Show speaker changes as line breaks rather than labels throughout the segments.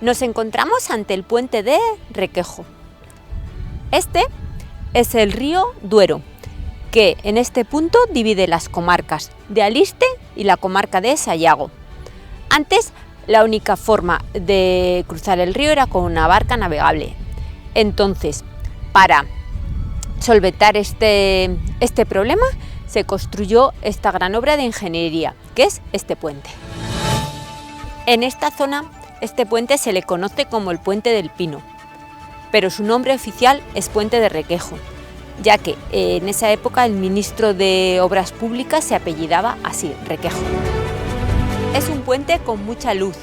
Nos encontramos ante el puente de Requejo. Este es el río Duero, que en este punto divide las comarcas de Aliste y la comarca de Sayago. Antes, la única forma de cruzar el río era con una barca navegable. Entonces, para solventar este problema, se construyó esta gran obra de ingeniería, que es este puente. En esta zona, este puente se le conoce como el Puente del Pino, pero su nombre oficial es Puente de Requejo, ya que en esa época el ministro de Obras Públicas se apellidaba así, Requejo. Es un puente con mucha luz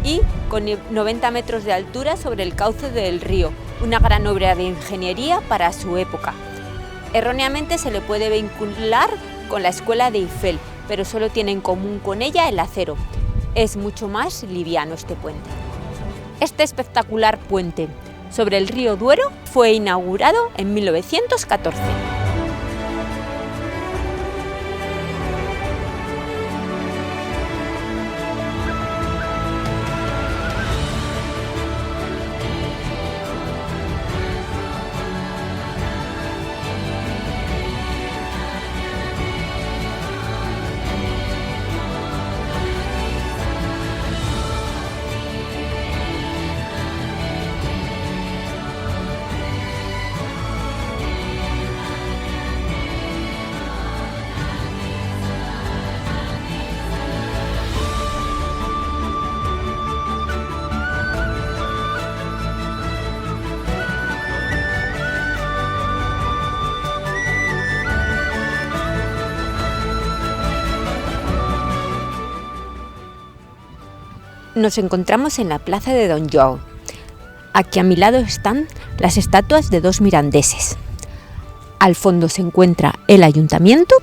y con 90 metros de altura sobre el cauce del río, una gran obra de ingeniería para su época. Erróneamente se le puede vincular con la escuela de Eiffel, pero solo tiene en común con ella el acero. Es mucho más liviano este puente. Este espectacular puente sobre el río Duero fue inaugurado en 1914. Nos encontramos en la plaza de Don Joao. Aquí a mi lado están las estatuas de dos mirandeses. Al fondo se encuentra el ayuntamiento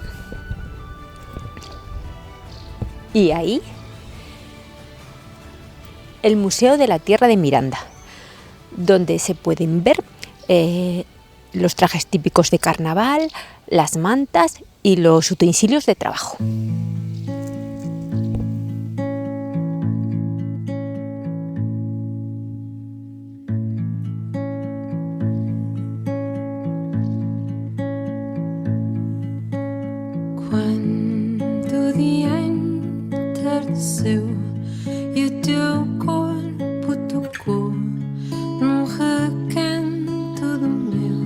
y ahí el Museo de la Tierra de Miranda, donde se pueden ver los trajes típicos de carnaval, las mantas y los utensilios de trabajo.
Quando o dia entardeceu e o teu corpo tocou num recanto do meu,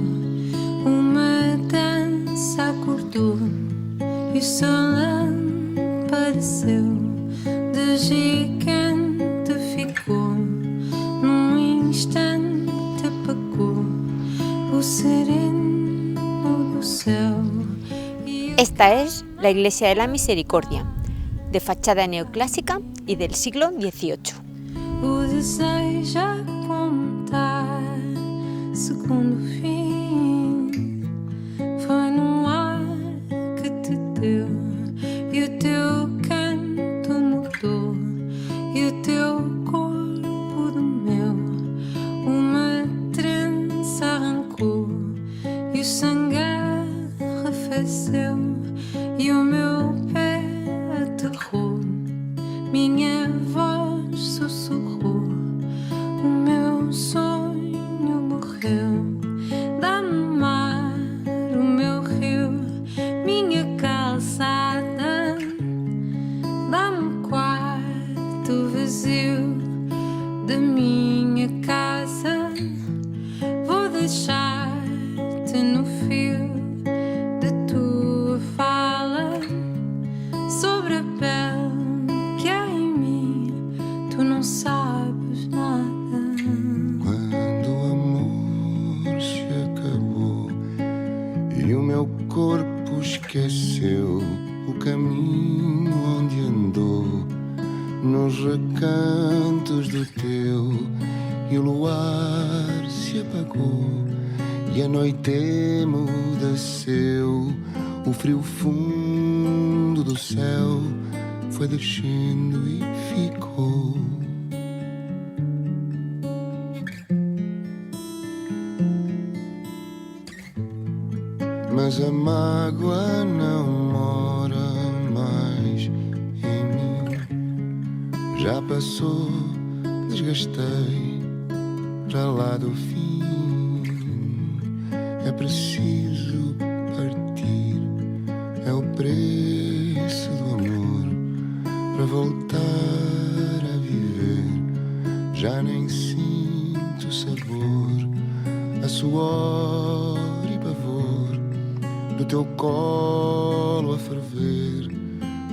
uma dança acordou e o sol apareceu, de gigante ficou, num instante apagou o sereno do céu.
Esta es la Iglesia de la Misericordia, de fachada neoclásica y del siglo XVIII.
O desejo a contar, segundo o fim, foi no ar que te deu, e o teu canto mudou, e o teu corpo do meu, uma trança arrancou, e o sangue arrefeceu, e o meu pé aterrou, minha voz sussurrou, o meu sonho morreu. Dá-me mar, o meu rio, minha calçada, dá-me quarto vazio da minha casa. Vou deixar-te no fio da tua fala, sobre a pele que há em mim, tu não sabes nada.
Quando o amor se acabou e o meu corpo esqueceu o caminho onde andou, nos recantos do teu, e o luar se apagou e a noite emudeceu, o frio fundo do céu foi descendo e ficou. Mas a mágoa não mora mais em mim, já passou desgastei para lá do fim. É preciso partir, é o preço do amor para voltar a viver. Já nem sinto sabor, a suor e pavor do teu colo a ferver,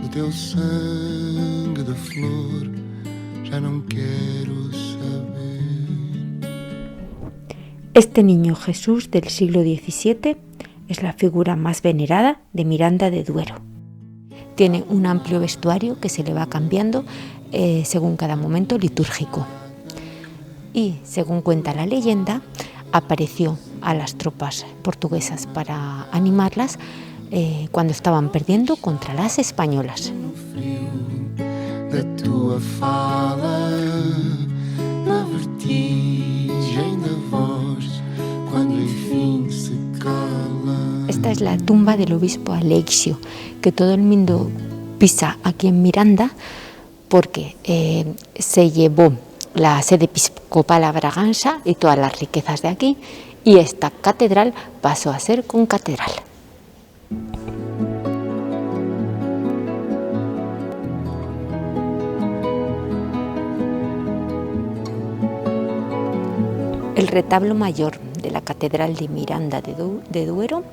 do teu sangue de flor. Ya no quiero saber.
Este niño Jesús del siglo XVII es la figura más venerada de Miranda de Duero. Tiene un amplio vestuario que se le va cambiando según cada momento litúrgico. Y, según cuenta la leyenda, apareció a las tropas portuguesas para animarlas cuando estaban perdiendo contra las españolas.
Da tua fala, na vertigem da voz, quando enfim se cala.
Esta es la tumba del obispo Aleixio, que todo el mundo pisa aquí en Miranda porque se llevó la sede episcopal a Bragança y todas las riquezas de aquí, y esta catedral pasó a ser concatedral. El retablo mayor de la Catedral de Miranda de Duero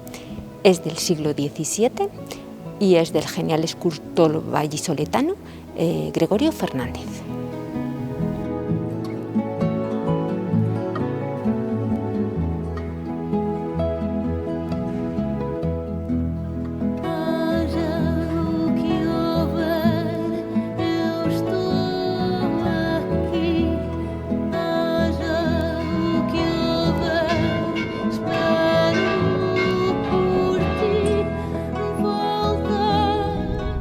es del siglo XVII y es del genial escultor vallisoletano Gregorio Fernández.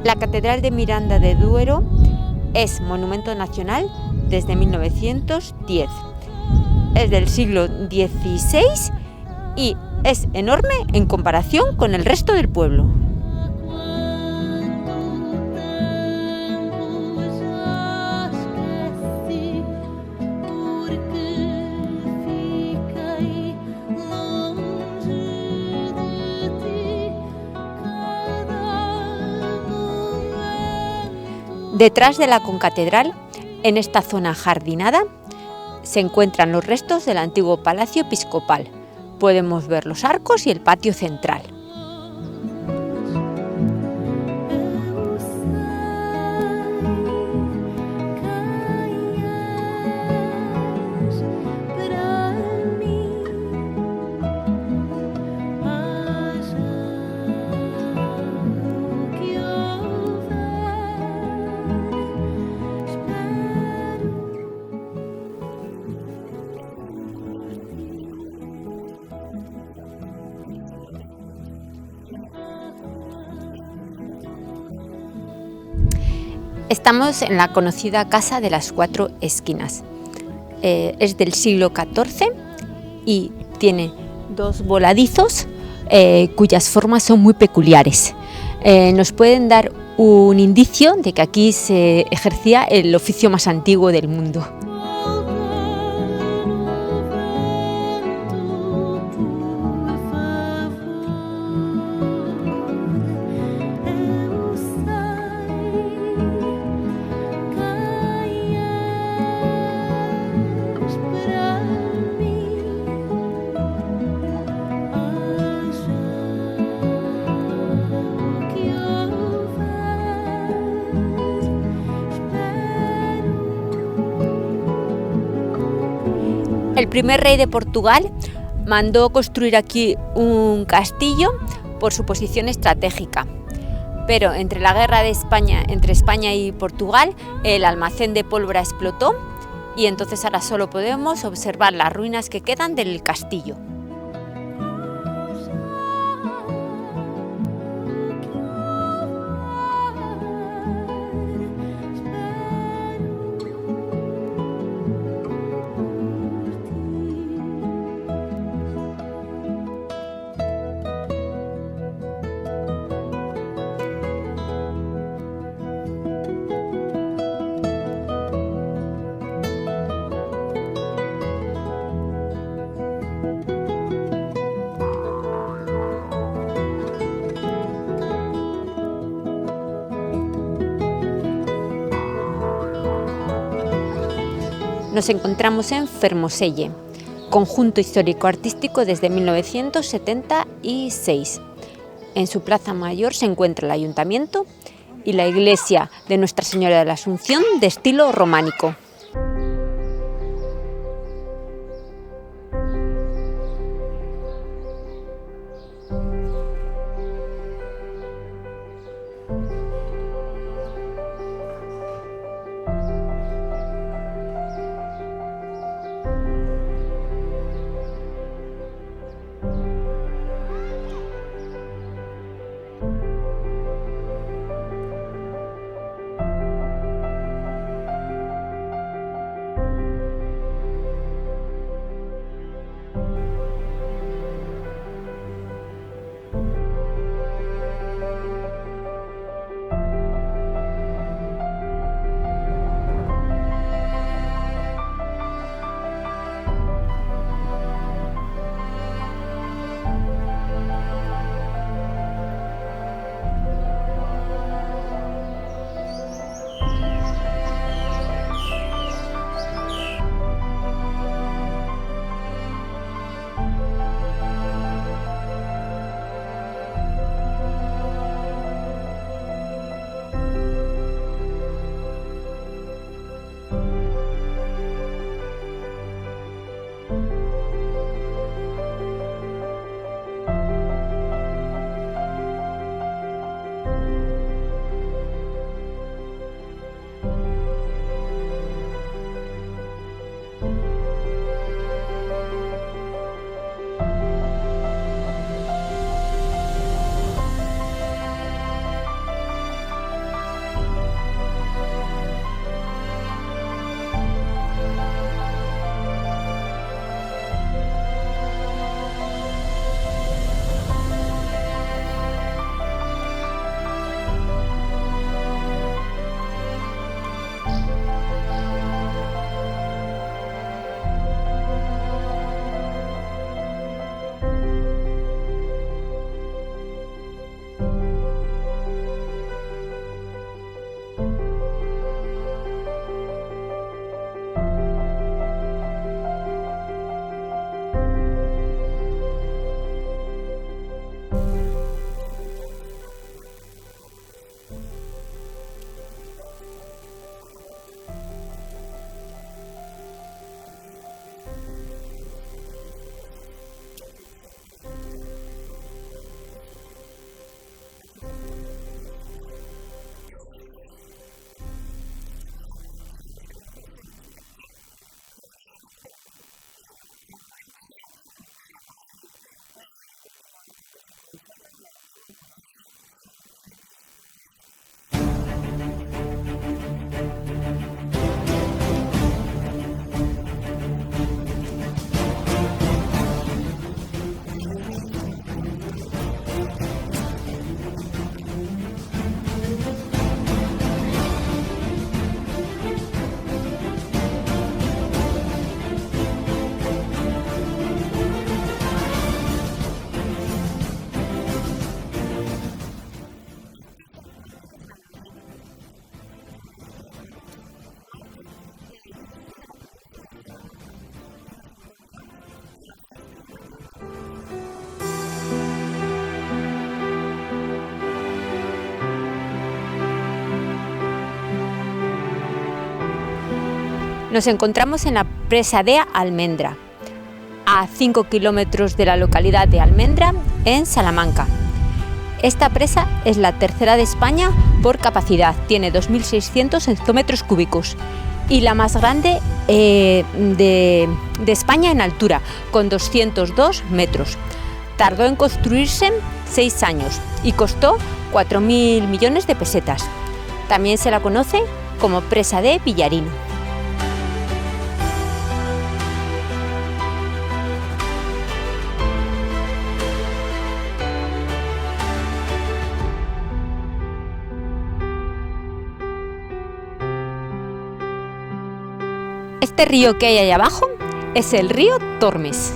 La Catedral de Miranda de Duero es monumento nacional desde 1910. Es del siglo XVI y es enorme en comparación con el resto del pueblo. Detrás de la concatedral, en esta zona jardinada, se encuentran los restos del antiguo palacio episcopal. Podemos ver los arcos y el patio central. Estamos en la conocida Casa de las Cuatro Esquinas. Es del siglo XIV y tiene dos voladizos cuyas formas son muy peculiares. Nos pueden dar un indicio de que aquí se ejercía el oficio más antiguo del mundo. El primer rey de Portugal mandó construir aquí un castillo por su posición estratégica. Pero entre la guerra de España, entre España y Portugal, el almacén de pólvora explotó y entonces ahora solo podemos observar las ruinas que quedan del castillo. Nos encontramos en Fermoselle, conjunto histórico-artístico desde 1976. En su plaza mayor se encuentra el ayuntamiento y la iglesia de Nuestra Señora de la Asunción de estilo románico. Nos encontramos en la presa de Almendra, a 5 kilómetros de la localidad de Almendra, en Salamanca. Esta presa es la tercera de España por capacidad, tiene 2.600 hectómetros cúbicos y la más grande de España en altura, con 202 metros. Tardó en construirse 6 años y costó 4.000 millones de pesetas. También se la conoce como presa de Villarino. Este río que hay ahí abajo es el río Tormes.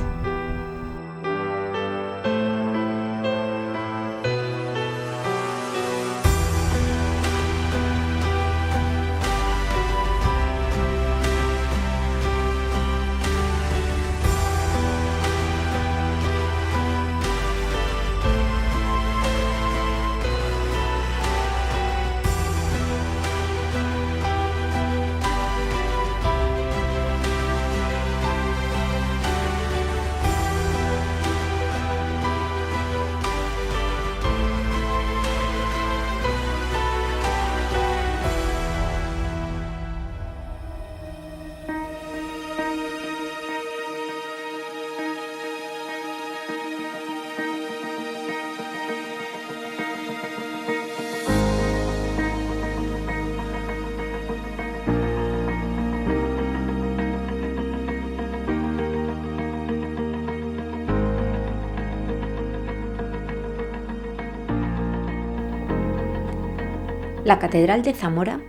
La Catedral de Zamora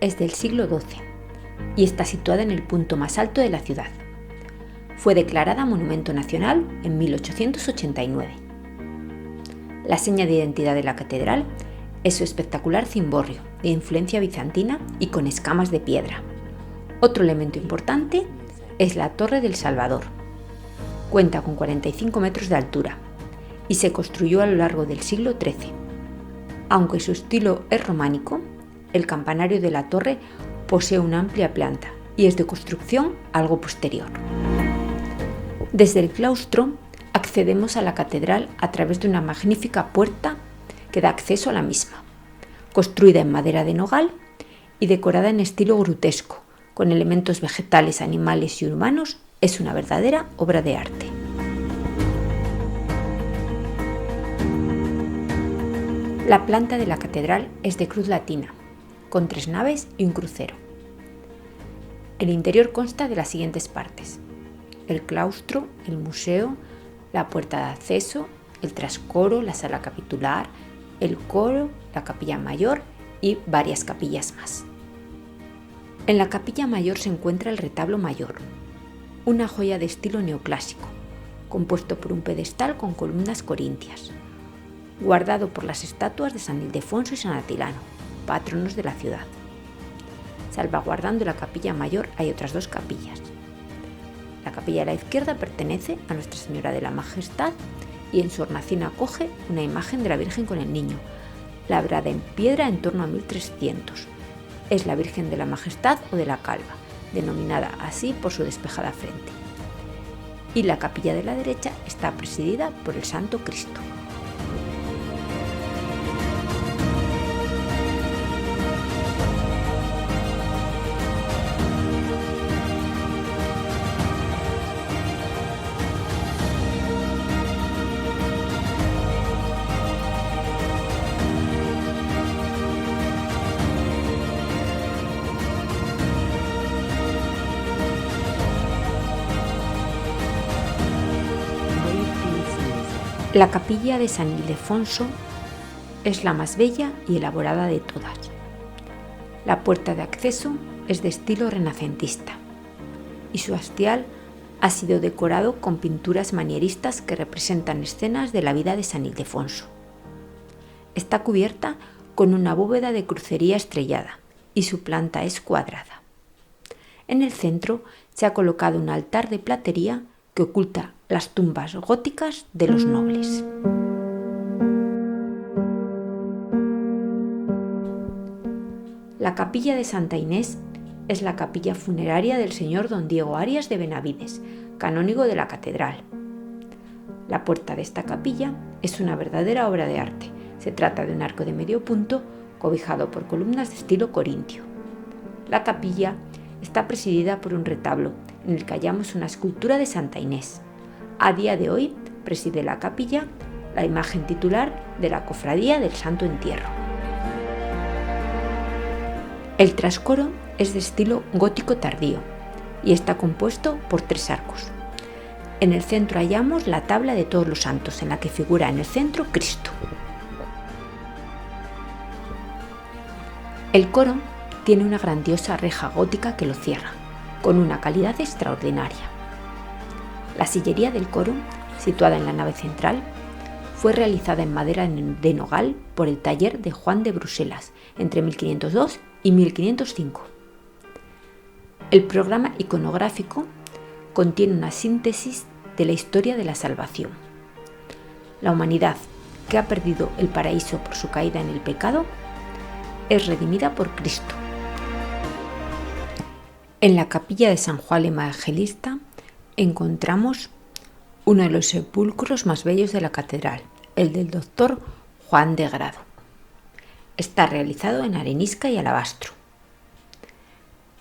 es del siglo XII y está situada en el punto más alto de la ciudad. Fue declarada Monumento Nacional en 1889. La seña de identidad de la catedral es su espectacular cimborrio, de influencia bizantina y con escamas de piedra. Otro elemento importante es la Torre del Salvador. Cuenta con 45 metros de altura y se construyó a lo largo del siglo XIII. Aunque su estilo es románico, el campanario de la torre posee una amplia planta y es de construcción algo posterior. Desde el claustro accedemos a la catedral a través de una magnífica puerta que da acceso a la misma, construida en madera de nogal y decorada en estilo grutesco, con elementos vegetales, animales y humanos. Es una verdadera obra de arte. La planta de la catedral es de cruz latina, con 3 naves y un crucero. El interior consta de las siguientes partes: el claustro, el museo, la puerta de acceso, el trascoro, la sala capitular, el coro, la capilla mayor y varias capillas más. En la capilla mayor se encuentra el retablo mayor, una joya de estilo neoclásico, compuesto por un pedestal con columnas corintias, guardado por las estatuas de San Ildefonso y San Atilano, patronos de la ciudad. Salvaguardando la capilla mayor hay otras 2 capillas. La capilla de la izquierda pertenece a Nuestra Señora de la Majestad y en su hornacina acoge una imagen de la Virgen con el Niño, labrada en piedra en torno a 1300. Es la Virgen de la Majestad o de la Calva, denominada así por su despejada frente. Y la capilla de la derecha está presidida por el Santo Cristo. La capilla de San Ildefonso es la más bella y elaborada de todas. La puerta de acceso es de estilo renacentista y su hastial ha sido decorado con pinturas manieristas que representan escenas de la vida de San Ildefonso. Está cubierta con una bóveda de crucería estrellada y su planta es cuadrada. En el centro se ha colocado un altar de platería que oculta las tumbas góticas de los nobles. La capilla de Santa Inés es la capilla funeraria del señor don Diego Arias de Benavides, canónigo de la catedral. La puerta de esta capilla es una verdadera obra de arte. Se trata de un arco de medio punto cobijado por columnas de estilo corintio. La capilla está presidida por un retablo en el que hallamos una escultura de Santa Inés. A día de hoy preside la capilla la imagen titular de la Cofradía del Santo Entierro. El trascoro es de estilo gótico tardío y está compuesto por 3 arcos. En el centro hallamos la tabla de todos los santos, en la que figura en el centro Cristo. El coro tiene una grandiosa reja gótica que lo cierra, con una calidad extraordinaria. La sillería del coro, situada en la nave central, fue realizada en madera de nogal por el taller de Juan de Bruselas entre 1502 y 1505. El programa iconográfico contiene una síntesis de la historia de la salvación. La humanidad, que ha perdido el paraíso por su caída en el pecado, es redimida por Cristo. En la capilla de San Juan Evangelista encontramos uno de los sepulcros más bellos de la catedral, el del doctor Juan de Grado. Está realizado en arenisca y alabastro.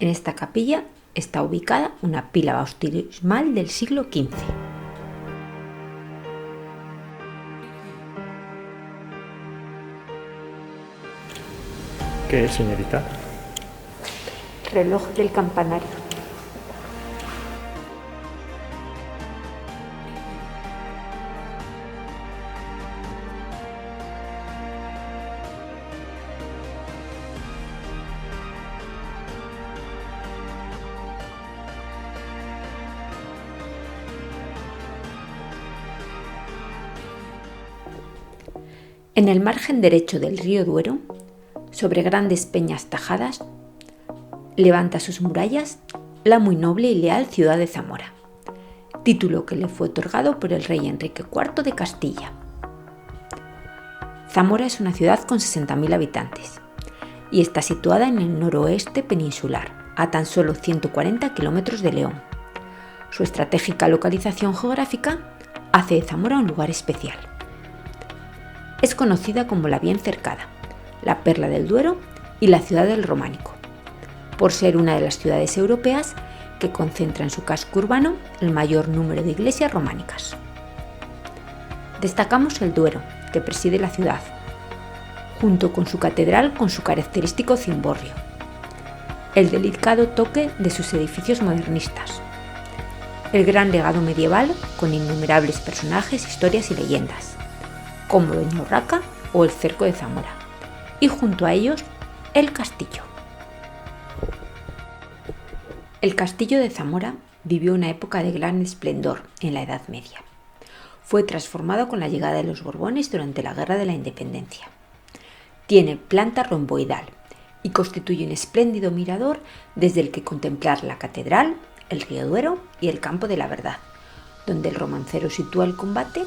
En esta capilla está ubicada una pila bautismal del siglo XV.
¿Qué es, señorita?
Reloj del campanario. En el margen derecho del río Duero, sobre grandes peñas tajadas, levanta sus murallas la muy noble y leal ciudad de Zamora, título que le fue otorgado por el rey Enrique IV de Castilla. Zamora es una ciudad con 60.000 habitantes y está situada en el noroeste peninsular, a tan solo 140 kilómetros de León. Su estratégica localización geográfica hace de Zamora un lugar especial. Es conocida como la bien cercada, la perla del Duero y la ciudad del Románico, por ser una de las ciudades europeas que concentra en su casco urbano el mayor número de iglesias románicas. Destacamos el Duero, que preside la ciudad, junto con su catedral con su característico cimborrio, el delicado toque de sus edificios modernistas, el gran legado medieval con innumerables personajes, historias y leyendas, como Doña Urraca o el Cerco de Zamora, y junto a ellos el castillo. El castillo de Zamora vivió una época de gran esplendor en la Edad Media. Fue transformado con la llegada de los Borbones durante la Guerra de la Independencia. Tiene planta romboidal y constituye un espléndido mirador desde el que contemplar la catedral, el río Duero y el campo de la Verdad, donde el romancero sitúa el combate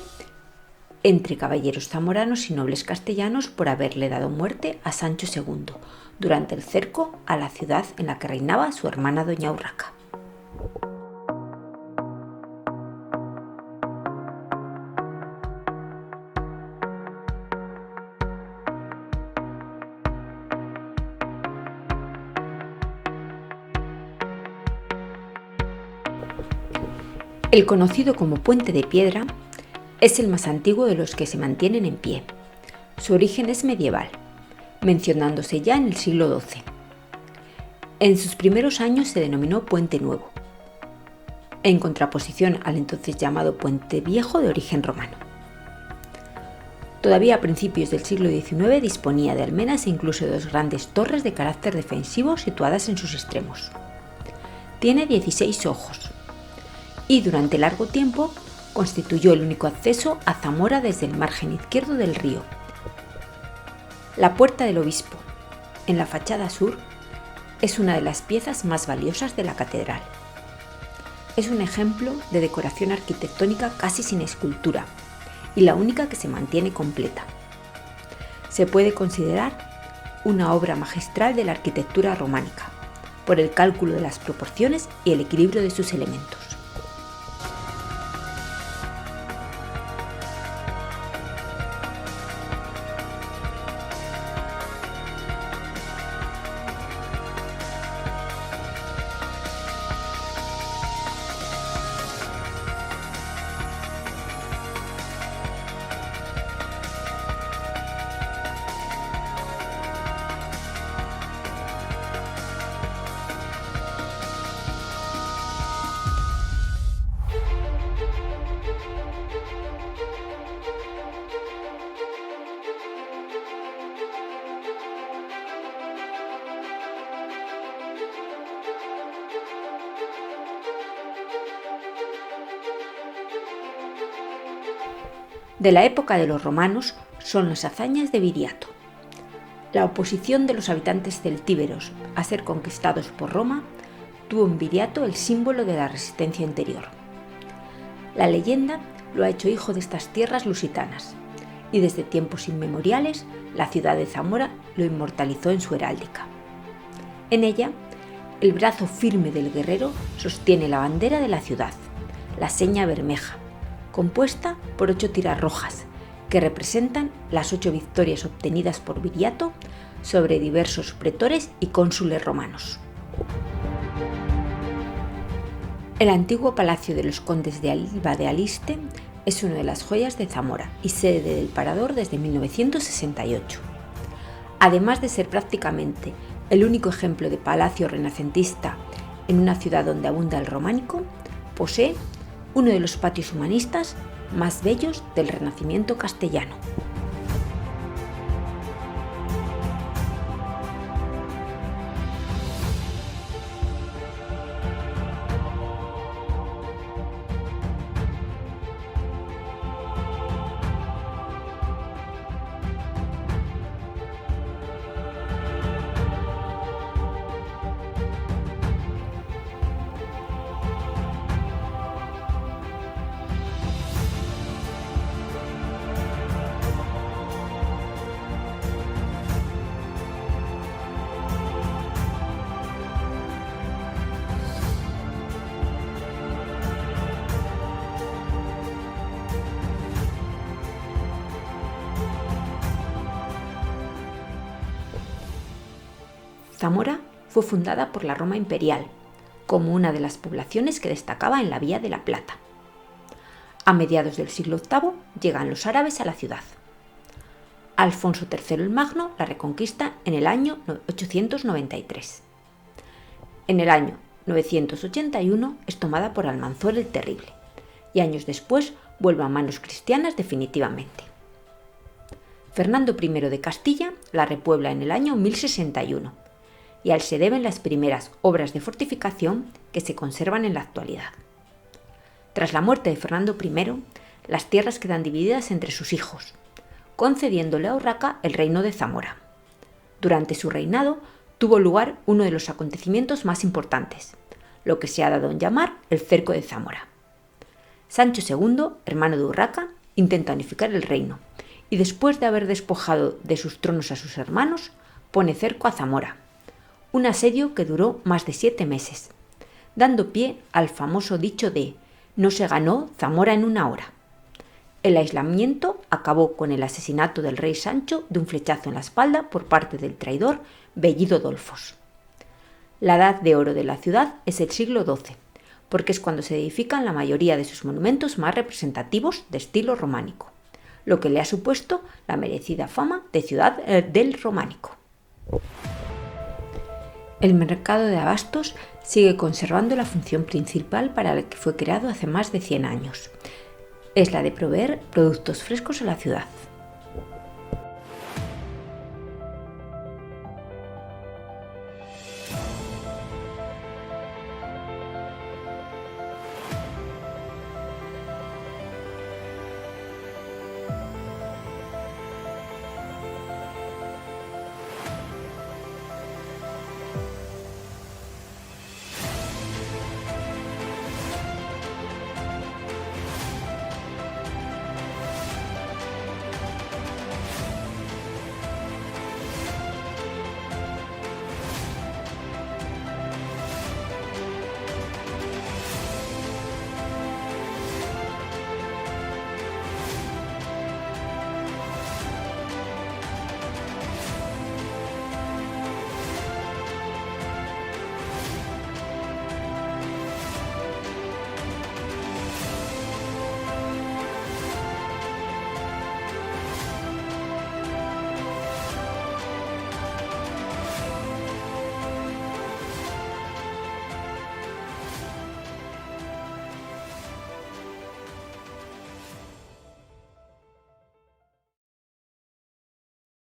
entre caballeros zamoranos y nobles castellanos por haberle dado muerte a Sancho II durante el cerco a la ciudad en la que reinaba su hermana Doña Urraca. El conocido como Puente de Piedra es el más antiguo de los que se mantienen en pie. Su origen es medieval, mencionándose ya en el siglo XII. En sus primeros años se denominó Puente Nuevo, en contraposición al entonces llamado Puente Viejo de origen romano. Todavía a principios del siglo XIX disponía de almenas e incluso de dos grandes torres de carácter defensivo situadas en sus extremos. Tiene 16 ojos y durante largo tiempo constituyó el único acceso a Zamora desde el margen izquierdo del río. La Puerta del Obispo, en la fachada sur, es una de las piezas más valiosas de la catedral. Es un ejemplo de decoración arquitectónica casi sin escultura y la única que se mantiene completa. Se puede considerar una obra magistral de la arquitectura románica, por el cálculo de las proporciones y el equilibrio de sus elementos. De la época de los romanos son las hazañas de Viriato. La oposición de los habitantes celtíberos a ser conquistados por Roma tuvo en Viriato el símbolo de la resistencia interior. La leyenda lo ha hecho hijo de estas tierras lusitanas y desde tiempos inmemoriales la ciudad de Zamora lo inmortalizó en su heráldica. En ella, el brazo firme del guerrero sostiene la bandera de la ciudad, la seña bermeja, compuesta por 8 tiras rojas, que representan las 8 victorias obtenidas por Viriato sobre diversos pretores y cónsules romanos. El antiguo palacio de los condes de Alba de Aliste es una de las joyas de Zamora y sede del parador desde 1968. Además de ser prácticamente el único ejemplo de palacio renacentista en una ciudad donde abunda el románico, posee uno de los patios humanistas más bellos del Renacimiento castellano. Zamora fue fundada por la Roma imperial, como una de las poblaciones que destacaba en la Vía de la Plata. A mediados del siglo VIII llegan los árabes a la ciudad. Alfonso III el Magno la reconquista en el año 893. En el año 981 es tomada por Almanzor el Terrible y años después vuelve a manos cristianas definitivamente. Fernando I de Castilla la repuebla en el año 1061 y a él se deben las primeras obras de fortificación que se conservan en la actualidad. Tras la muerte de Fernando I, las tierras quedan divididas entre sus hijos, concediéndole a Urraca el reino de Zamora. Durante su reinado tuvo lugar uno de los acontecimientos más importantes, lo que se ha dado en llamar el Cerco de Zamora. Sancho II, hermano de Urraca, intenta unificar el reino y después de haber despojado de sus tronos a sus hermanos, pone cerco a Zamora, un asedio que duró más de 7 meses, dando pie al famoso dicho de «No se ganó Zamora en una hora». El aislamiento acabó con el asesinato del rey Sancho de un flechazo en la espalda por parte del traidor Bellido Dolfos. La edad de oro de la ciudad es el siglo XII, porque es cuando se edifican la mayoría de sus monumentos más representativos de estilo románico, lo que le ha supuesto la merecida fama de ciudad del románico. El mercado de abastos sigue conservando la función principal para la que fue creado hace más de 100 años. Es la de proveer productos frescos a la ciudad.